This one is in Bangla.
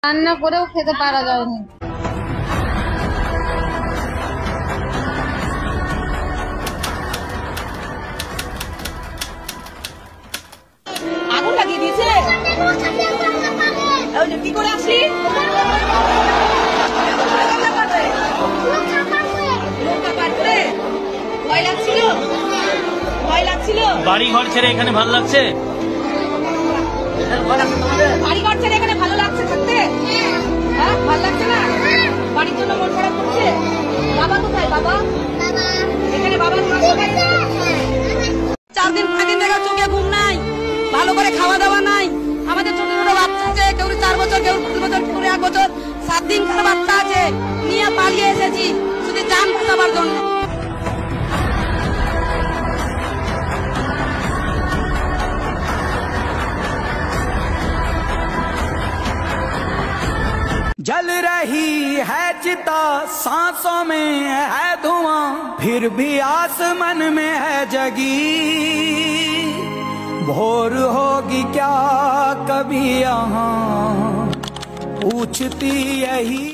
রান্না করেও খেতে পারা যায়নি। আগুন লাগিয়ে দিয়েছে। কি করে আসলি? ভয় লাগছিল, ভয় লাগছিল। বাড়ি ঘর ছেড়ে এখানে ভালো লাগছে? বাড়ি ঘর ছেড়ে এখানে ভালো লাগছে থাকতে? হ্যাঁ, ভালো লাগছে না? বাড়ির জন্য মন খারাপ করছে? বাবা কোথায়? বাবা এখানে, বাবা 4 দিন 5 দিন থেকে চোখে ঘুম নাই, ভালো করে খাওয়া দাওয়া নাই। আমাদের ছোট ছোট বাচ্চা আছে, কেউ 4 বছর, কেউ 5 বছর, কেউ 1 বছর, 7 দিন করে বাচ্চা আছে, নিয়ে পালিয়ে এসেছি শুধু জান বাঁচাবার জন্য। जल रही है चिता, सांसों में है धुआं, फिर भी आसमान में है जगी। भोर होगी क्या कभी यहाँ, पूछती यही।